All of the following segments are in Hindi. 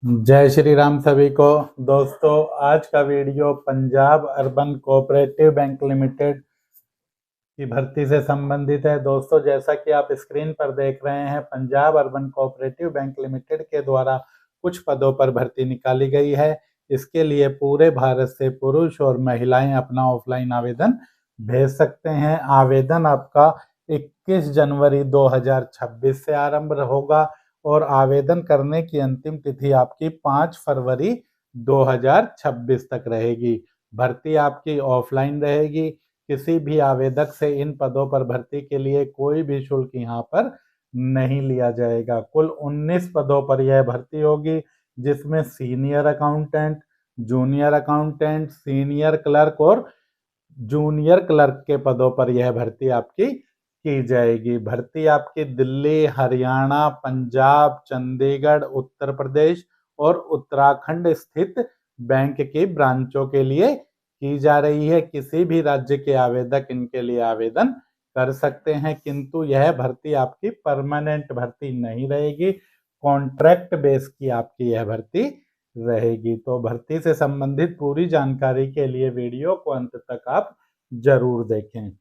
जय श्री राम सभी को। दोस्तों, आज का video Punjab urban cooperative bank limited की भर्ती से संबंधित है। दोस्तों, जैसा कि आप स्क्रीन पर देख रहे हैं, Punjab urban cooperative bank limited के द्वारा कुछ पदों पर भर्ती निकाली गई है। इसके लिए पूरे भारत से पुरुष और महिलाएं अपना ऑफलाइन आवेदन भेज सकते हैं। आवेदन आपका 21 जनवरी 2026 से आरंभ होगा और आवेदन करने की अंतिम तिथि आपकी 5 फरवरी 2026 तक रहेगी। भर्ती आपकी ऑफलाइन रहेगी। किसी भी आवेदक से इन पदों पर भर्ती के लिए कोई भी शुल्क यहाँ पर नहीं लिया जाएगा। कुल 19 पदों पर यह भर्ती होगी, जिसमें senior accountant, junior accountant, senior clerk और जूनियर क्लर्क के पदों पर यह भर्ती आपकी की जाएगी। भर्ती आपकी दिल्ली, हरियाणा, पंजाब, चंडीगढ़, उत्तर प्रदेश और उत्तराखंड स्थित बैंक की ब्रांचों के लिए की जा रही है। किसी भी राज्य के आवेदक इनके लिए आवेदन कर सकते हैं, किंतु यह भर्ती आपकी परमानेंट भर्ती नहीं रहेगी, कॉन्ट्रैक्ट बेस की आपकी यह भर्ती रहेगी। तो भर्ती से संबंधित पूरी जानकारी के लिए वीडियो को अंत तक आप जरूर देखें।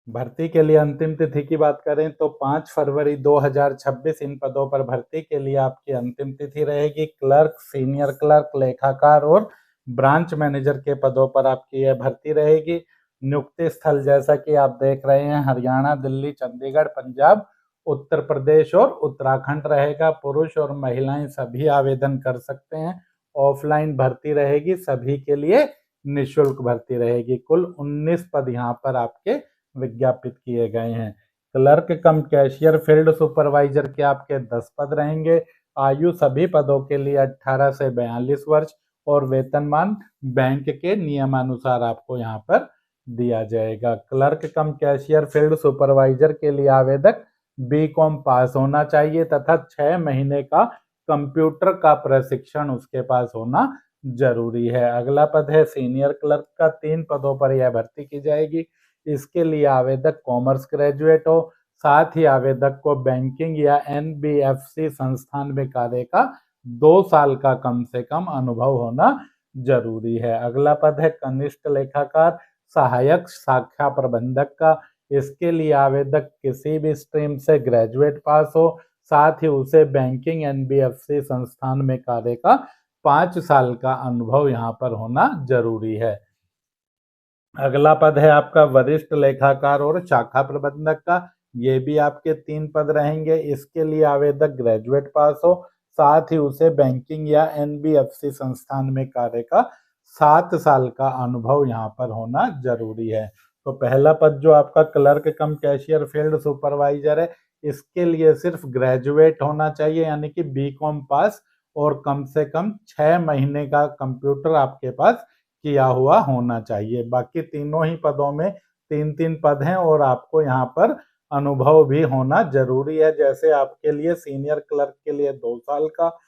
भर्ती के लिए अंतिम तिथि की बात करें तो 5 फरवरी 2026 इन पदों पर भर्ती के लिए आपकी अंतिम तिथि रहेगी। क्लर्क, सीनियर क्लर्क, लेखाकार और ब्रांच मैनेजर के पदों पर आपकी यह भर्ती रहेगी। नियुक्ति स्थल जैसा कि आप देख रहे हैं, हरियाणा, दिल्ली, चंडीगढ़, पंजाब, उत्तर प्रदेश और उत्तराखंड रहेगा। पुरुष और महिलाएं सभी आवेदन कर सकते हैं। ऑफलाइन भर्ती रहेगी, सभी के लिए निःशुल्क भर्ती रहेगी। कुल 19 पद यहाँ पर आपके विज्ञापित किए गए हैं। क्लर्क कम कैशियर, फील्ड सुपरवाइजर के आपके 10 पद रहेंगे। आयु सभी पदों के लिए 18 से 42 वर्ष और वेतनमान बैंक के नियमानुसार आपको यहाँ पर दिया जाएगा। क्लर्क कम कैशियर, फील्ड सुपरवाइजर के लिए आवेदक बीकॉम पास होना चाहिए तथा 6 महीने का कंप्यूटर का प्रशिक्षण उसके पास होना जरूरी है। अगला पद है सीनियर क्लर्क का। 3 पदों पर यह भर्ती की जाएगी। इसके लिए आवेदक कॉमर्स ग्रेजुएट हो, साथ ही आवेदक को बैंकिंग या एनबीएफसी संस्थान में कार्य का 2 साल का कम से कम अनुभव होना जरूरी है। अगला पद है कनिष्ठ लेखाकार, सहायक शाखा प्रबंधक का। इसके लिए आवेदक किसी भी स्ट्रीम से ग्रेजुएट पास हो, साथ ही उसे बैंकिंग एनबीएफसी संस्थान में कार्य का 5 साल का अनुभव यहाँ पर होना जरूरी है। अगला पद है आपका वरिष्ठ लेखाकार और शाखा प्रबंधक का। ये भी आपके 3 पद रहेंगे। इसके लिए आवेदक ग्रेजुएट पास हो, साथ ही उसे बैंकिंग या एनबीएफसी संस्थान में कार्य का 7 साल का अनुभव यहाँ पर होना जरूरी है। तो पहला पद जो आपका क्लर्क कम कैशियर फील्ड सुपरवाइजर है, इसके लिए सिर्फ ग्रेजुएट होना चाहिए, यानी कि बीकॉम पास और कम से कम 6 महीने का कंप्यूटर आपके पास किया हुआ होना चाहिए। बाकी तीनों ही पदों में 3-3 पद हैं और आपको यहाँ पर अनुभव भी होना जरूरी है। जैसे आपके लिए सीनियर क्लर्क के लिए 2 साल का,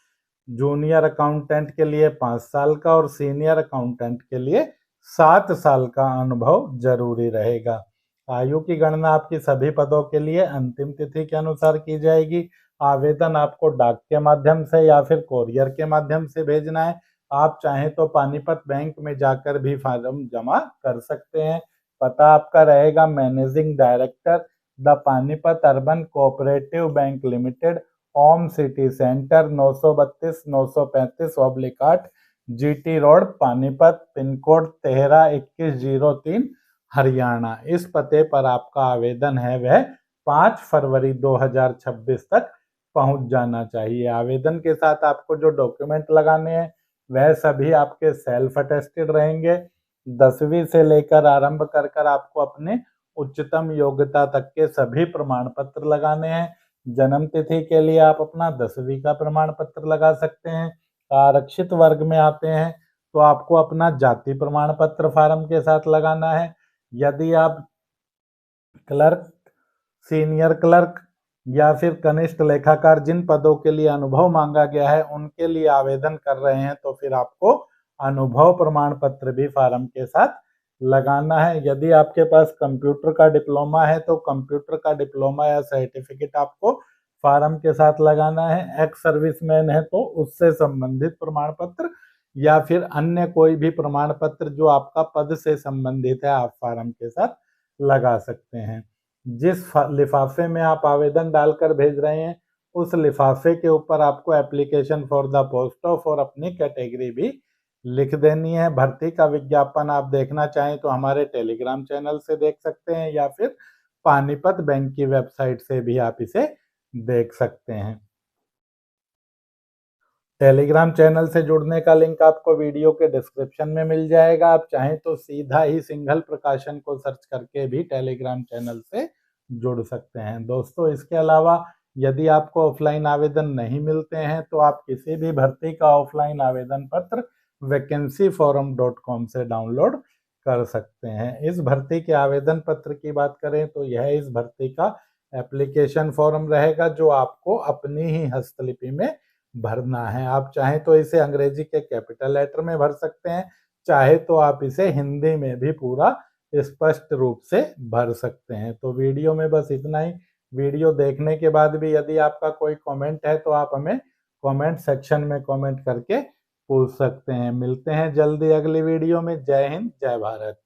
जूनियर अकाउंटेंट के लिए 5 साल का और सीनियर अकाउंटेंट के लिए 7 साल का अनुभव जरूरी रहेगा। आयु की गणना आपकी सभी पदों के लिए अंतिम तिथि के अनुसार की जाएगी। आवेदन आपको डाक के माध्यम से या फिर कोरियर के माध्यम से भेजना है। आप चाहें तो पानीपत बैंक में जाकर भी फॉर्म जमा कर सकते हैं। पता आपका रहेगा managing director the Panipat urban cooperative bank limited, Om city centre, 932-935/8 GT road, Panipat, pin code 132103, Haryana. इस पते पर आपका आवेदन है वह 5 फरवरी 2026 तक पहुंच जाना चाहिए। आवेदन के साथ आपको जो डॉक्यूमेंट लगाने हैं वह सभी आपके सेल्फ अटेस्टेड रहेंगे। 10वीं से लेकर आरंभ कर आपको अपने उच्चतम योग्यता तक के सभी प्रमाण पत्र लगाने हैं। जन्म तिथि के लिए आप अपना 10वीं का प्रमाण पत्र लगा सकते हैं। आरक्षित वर्ग में आते हैं तो आपको अपना जाति प्रमाण पत्र फार्म के साथ लगाना है। यदि आप क्लर्क, सीनियर क्लर्क या फिर कनिष्ठ लेखाकार, जिन पदों के लिए अनुभव मांगा गया है उनके लिए आवेदन कर रहे हैं, तो फिर आपको अनुभव प्रमाण पत्र भी फार्म के साथ लगाना है। यदि आपके पास कंप्यूटर का डिप्लोमा है तो कंप्यूटर का डिप्लोमा या सर्टिफिकेट आपको फार्म के साथ लगाना है, एक्स सर्विसमैन है तो उससे संबंधित प्रमाण पत्र, या फिर अन्य कोई भी प्रमाण पत्र जो आपका पद से संबंधित है आप फार्म के साथ लगा सकते हैं। जिस लिफाफे में आप आवेदन डालकर भेज रहे हैं उस लिफाफे के ऊपर आपको application for the post of और अपनी कैटेगरी भी लिख देनी है। भर्ती का विज्ञापन आप देखना चाहें तो हमारे टेलीग्राम चैनल से देख सकते हैं, या फिर पानीपत बैंक की वेबसाइट से भी आप इसे देख सकते हैं। टेलीग्राम चैनल से जुड़ने का लिंक आपको वीडियो के डिस्क्रिप्शन में मिल जाएगा। आप चाहें तो सीधा ही सिंघल प्रकाशन को सर्च करके भी टेलीग्राम चैनल से जुड़ सकते हैं। दोस्तों, इसके अलावा यदि आपको ऑफलाइन आवेदन नहीं मिलते हैं तो आप किसी भी भर्ती का ऑफलाइन आवेदन पत्र vacancyforum.com से डाउनलोड कर सकते हैं। इस भर्ती के आवेदन पत्र की बात करें तो यह इस भर्ती का एप्लीकेशन फॉर्म रहेगा जो आपको अपनी ही हस्तलिपि में भरना है। आप चाहें तो इसे अंग्रेजी के कैपिटल लेटर में भर सकते हैं, चाहे तो आप इसे हिंदी में भी पूरा स्पष्ट रूप से भर सकते हैं। तो वीडियो में बस इतना ही। वीडियो देखने के बाद भी यदि आपका कोई कमेंट है तो आप हमें कमेंट सेक्शन में कमेंट करके पूछ सकते हैं। मिलते हैं जल्दी अगली वीडियो में। जय हिंद, जय भारत।